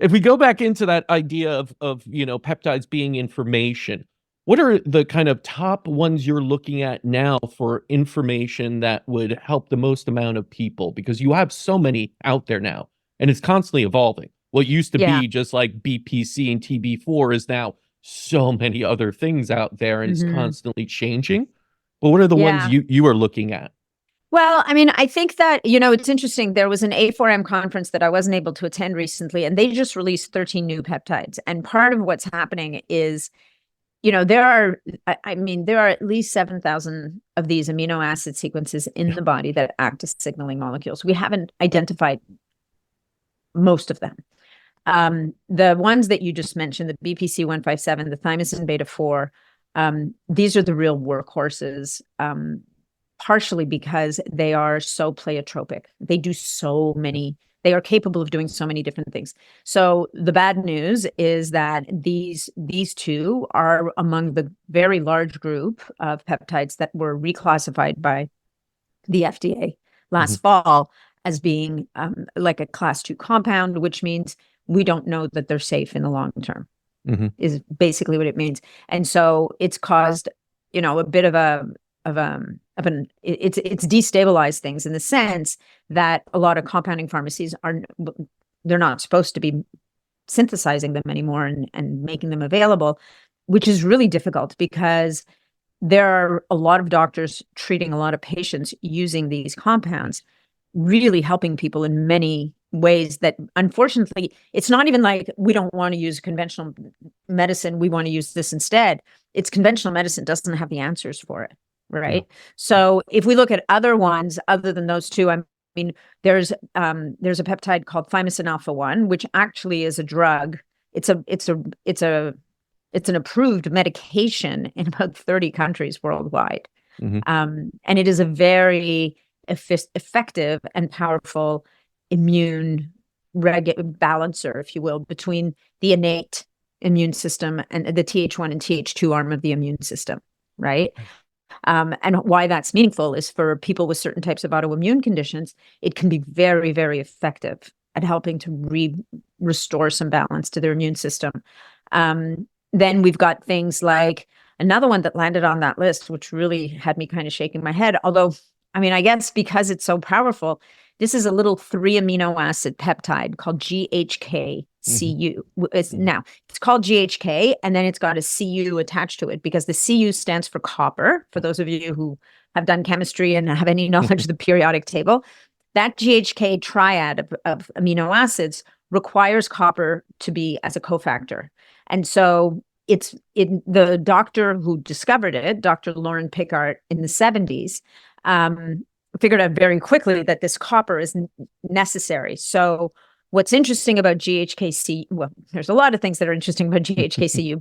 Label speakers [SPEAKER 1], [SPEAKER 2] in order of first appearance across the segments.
[SPEAKER 1] If we go back into that idea of peptides being information, what are the kind of top ones you're looking at now for information that would help the most amount of people? Because you have so many out there now, and it's constantly evolving. What used to
[SPEAKER 2] Yeah.
[SPEAKER 1] be just like BPC and TB4 is now so many other things out there, and it's
[SPEAKER 2] Hmm.
[SPEAKER 1] constantly changing. But what are the ones
[SPEAKER 2] Yeah.
[SPEAKER 1] you are looking at?
[SPEAKER 2] Well, I mean, I think that, it's interesting. There was an A4M conference that I wasn't able to attend recently, and they just released 13 new peptides. And part of what's happening is, there are, I mean, there are at least 7,000 of these amino acid sequences in the body that act as signaling molecules. We haven't identified most of them. The ones that you just mentioned, the BPC-157, the Thymosin Beta-4, these are the real workhorses, partially because they are so pleiotropic. They are capable of doing so many different things. So the bad news is that these two are among the very large group of peptides that were reclassified by the FDA last fall as being like a class 2 compound, which means we don't know that they're safe in the long term, is basically what it means. And so it's caused, a bit of it's destabilized things in the sense that a lot of compounding pharmacies they're not supposed to be synthesizing them anymore and making them available, which is really difficult because there are a lot of doctors treating a lot of patients using these compounds, really helping people in many ways that, unfortunately, it's not even like we don't want to use conventional medicine, we want to use this instead. It's conventional medicine doesn't have the answers for it, right? Yeah. So if we look at other ones other than those two, I mean, there's a peptide called Thymosin Alpha 1, which actually is a drug. It's an approved medication in about 30 countries worldwide. And it is a very effective and powerful immune balancer, if you will, between the innate immune system and the Th1 and Th2 arm of the immune system, right? And why that's meaningful is for people with certain types of autoimmune conditions, it can be very, very effective at helping to restore some balance to their immune system. Then we've got things like another one that landed on that list, which really had me kind of shaking my head. Although, I mean, I guess because it's so powerful, this is a little 3 amino acid peptide called GHK-Cu. Now, it's called GHK, and then it's got a Cu attached to it because the Cu stands for copper. For those of you who have done chemistry and have any knowledge of the periodic table, that GHK triad of amino acids requires copper to be as a cofactor. And so the doctor who discovered it, Dr. Lauren Pickart, in the 70s, figured out very quickly that this copper is necessary. So what's interesting about GHK-Cu, well, there's a lot of things that are interesting about GHK-Cu,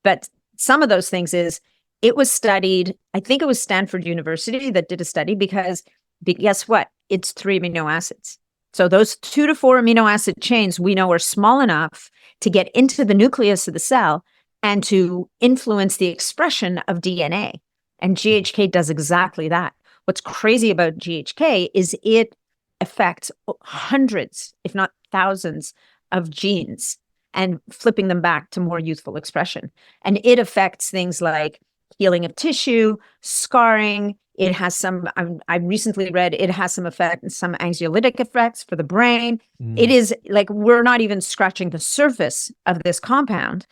[SPEAKER 2] but some of those things is it was studied, I think it was Stanford University that did a study because guess what? It's 3 amino acids. So those 2 to 4 amino acid chains we know are small enough to get into the nucleus of the cell and to influence the expression of DNA. And GHK does exactly that. What's crazy about GHK is it affects hundreds, if not thousands, of genes and flipping them back to more youthful expression. And it affects things like healing of tissue, scarring. It has some, I recently read, it has some anxiolytic effects for the brain. It is like, we're not even scratching the surface of this compound.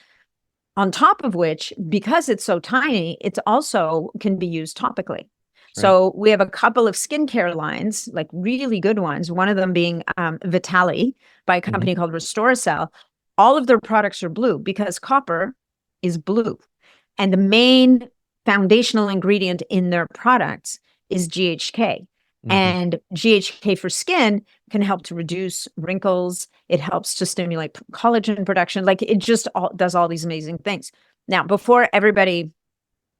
[SPEAKER 2] On top of which, because it's so tiny, it also can be used topically. So we have a couple of skincare lines, like really good ones, one of them being Vitali by a company called Restoracell. All of their products are blue because copper is blue. And the main foundational ingredient in their products is GHK. And GHK for skin can help to reduce wrinkles. It helps to stimulate collagen production. Like it just does all these amazing things. Now, before everybody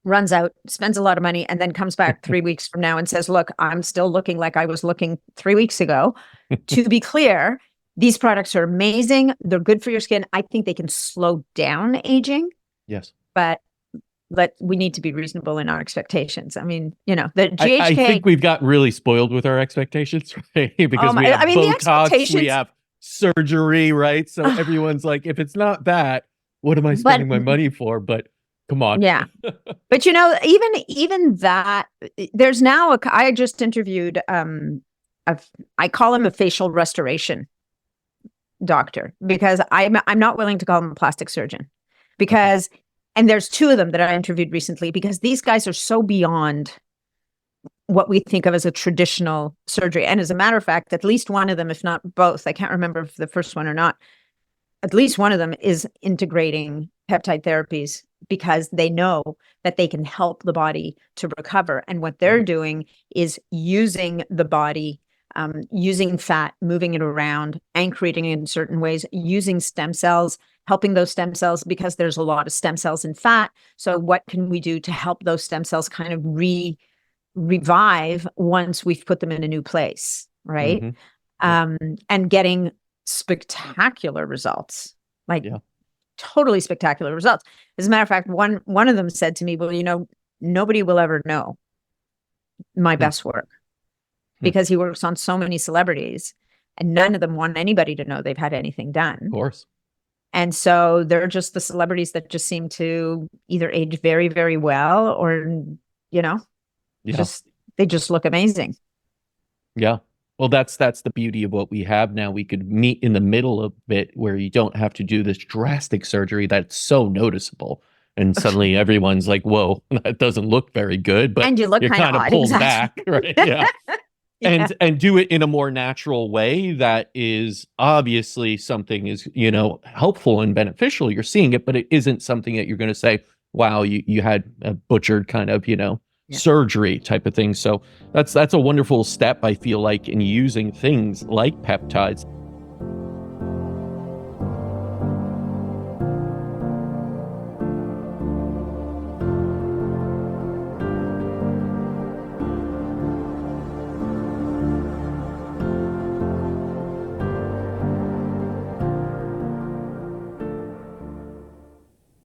[SPEAKER 2] runs out, spends a lot of money, and then comes back 3 weeks from now and says, look, I'm still looking like I was looking 3 weeks ago. To be clear, these products are amazing. They're good for your skin. I think they can slow down aging.
[SPEAKER 1] Yes.
[SPEAKER 2] But we need to be reasonable in our expectations. I mean, the GHK...
[SPEAKER 1] I think we've gotten really spoiled with our expectations, right? Because we have Botox, we have surgery, right? So everyone's like, if it's not that, what am I spending my money for? But come on.
[SPEAKER 2] Yeah. But even that, there's now I just interviewed I call him a facial restoration doctor, because I'm not willing to call him a plastic surgeon, because and there's two of them that I interviewed recently, because these guys are so beyond what we think of as a traditional surgery. And as a matter of fact, at least one of them, if not both, I can't remember if the first one or not, at least one of them is integrating peptide therapies because they know that they can help the body to recover. And what they're doing is using the body, using fat, moving it around, anchoring it in certain ways, using stem cells, helping those stem cells, because there's a lot of stem cells in fat. So what can we do to help those stem cells kind of revive once we've put them in a new place, right? And getting spectacular results, like totally spectacular results. As a matter of fact, one of them said to me, well, nobody will ever know my best work, because he works on so many celebrities and none of them want anybody to know they've had anything done.
[SPEAKER 1] Of course.
[SPEAKER 2] And so they're just the celebrities that just seem to either age very, very well, or, they just look amazing.
[SPEAKER 1] Yeah. Well, that's the beauty of what we have now. We could meet in the middle of it, where you don't have to do this drastic surgery that's so noticeable. And suddenly everyone's like, whoa, that doesn't look very good. But
[SPEAKER 2] and you look
[SPEAKER 1] kind of pulled back, right? Yeah. And do it in a more natural way that is obviously something is, helpful and beneficial. You're seeing it, but it isn't something that you're going to say, wow, you had a butchered kind of, surgery type of thing. So that's a wonderful step, I feel like, in using things like peptides.